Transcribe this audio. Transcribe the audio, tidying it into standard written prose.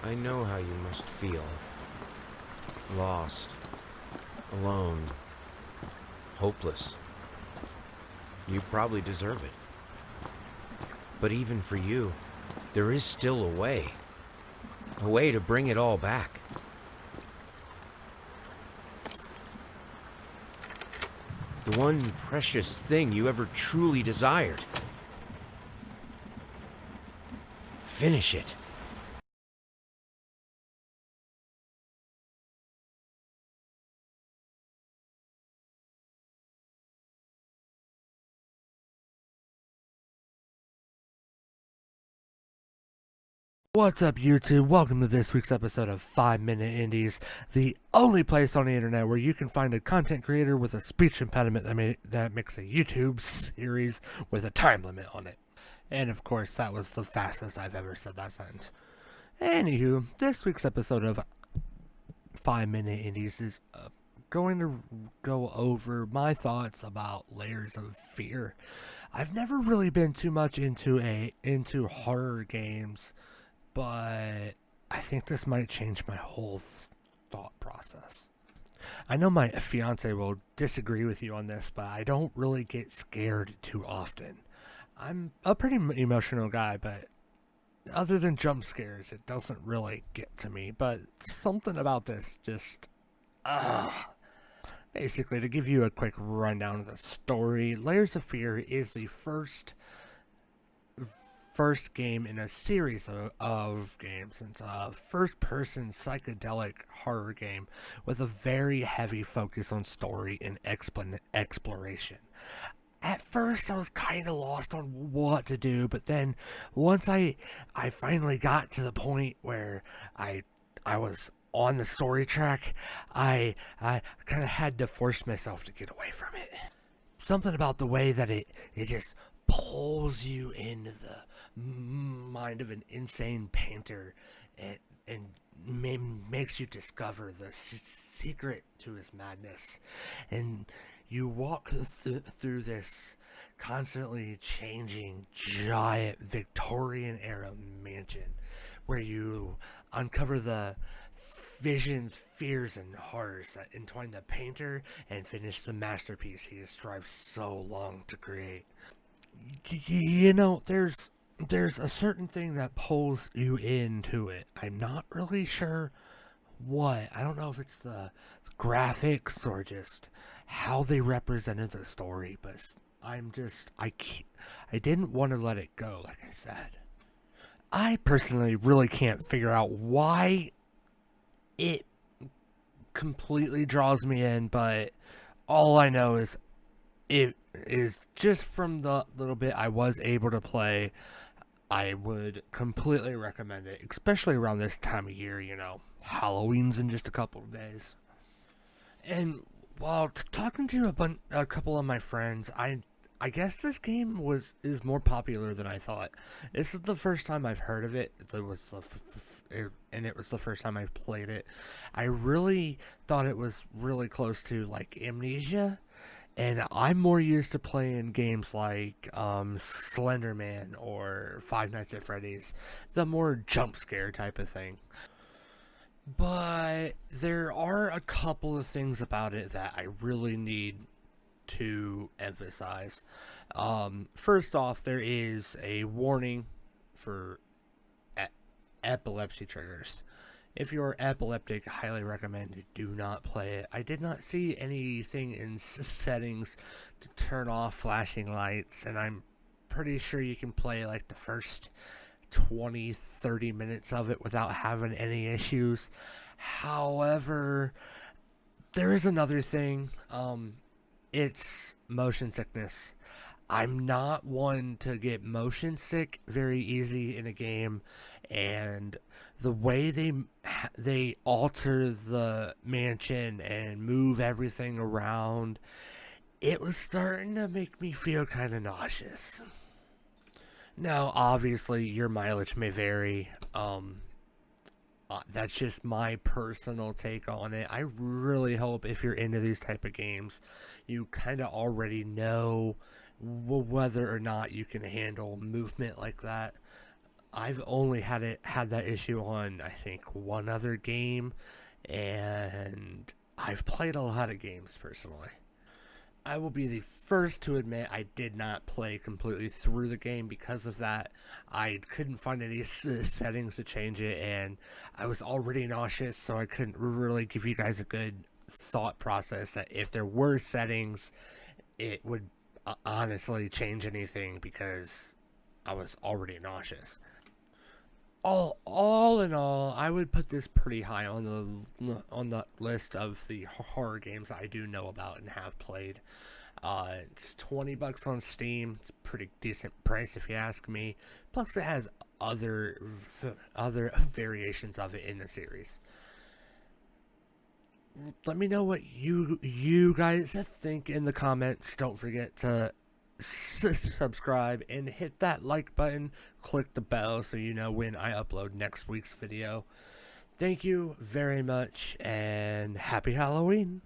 I know how you must feel. Lost. Alone. Hopeless. You probably deserve it. But even for you, there is still a way. A way to bring it all back. The one precious thing you ever truly desired. Finish it. What's up, YouTube? Welcome to this week's episode of 5 Minute Indies, the only place on the internet where you can find a content creator with a speech impediment that makes a YouTube series with a time limit on it. And of course, that was the fastest I've ever said that sentence. Anywho, this week's episode of 5 Minute Indies is going to go over my thoughts about layers of fear. I've never really been too much into horror games, but I think this might change my whole thought process. I know my fiance will disagree with you on this, but I don't really get scared too often. I'm a pretty emotional guy, but other than jump scares, it doesn't really get to me. But something about this just, basically, to give you a quick rundown of the story, Layers of Fear is the first game in a series of games. It's a first-person psychedelic horror game with a very heavy focus on story and exploration. At first, I was kind of lost on what to do, but then once I finally got to the point where I was on the story track, I kind of had to force myself to get away from it. Something about the way that it just pulls you into the mind of an insane painter and makes you discover the secret to his madness. And you walk through this constantly changing giant Victorian era mansion where you uncover the visions, fears, and horrors that entwine the painter and finish the masterpiece he has strived so long to create. You know, there's a certain thing that pulls you into it. I'm not really sure what. I don't know if it's the graphics or just how they represented the story, but I didn't want to let it go, like I said. I personally really can't figure out why it completely draws me in, but all I know is it is just from the little bit I was able to play. I would completely recommend it, especially around this time of year. Halloween's in just a couple of days. And while talking to a couple of my friends, I guess this game is more popular than I thought. This is the first time I've heard of it. And it was the first time I've played it. I really thought it was really close to like Amnesia. And I'm more used to playing games like Slender Man or Five Nights at Freddy's, the more jump scare type of thing. But there are a couple of things about it that I really need to emphasize. First off, there is a warning for epilepsy triggers. If you're epileptic, I highly recommend you do not play it. I did not see anything in settings to turn off flashing lights, and I'm pretty sure you can play like the first 20-30 minutes of it without having any issues. However, there is another thing. It's motion sickness. I'm not one to get motion sick very easy in a game, and the way they alter the mansion and move everything around, it was starting to make me feel kind of nauseous. Now, obviously, your mileage may vary. That's just my personal take on it. I really hope if you're into these type of games, you kind of already know whether or not you can handle movement like that. I've only had that issue on, I think, one other game, and I've played a lot of games personally. I will be the first to admit I did not play completely through the game because of that. I couldn't find any settings to change it, and I was already nauseous, so I couldn't really give you guys a good thought process that if there were settings, it would honestly change anything because I was already nauseous. All in all, I would put this pretty high on the list of the horror games I do know about and have played. It's $20 on Steam. It's a pretty decent price if you ask me. Plus, it has other variations of it in the series. Let me know what you guys think in the comments. Don't forget to subscribe and hit that like button. Click the bell so you know when I upload next week's video. Thank you very much and happy Halloween.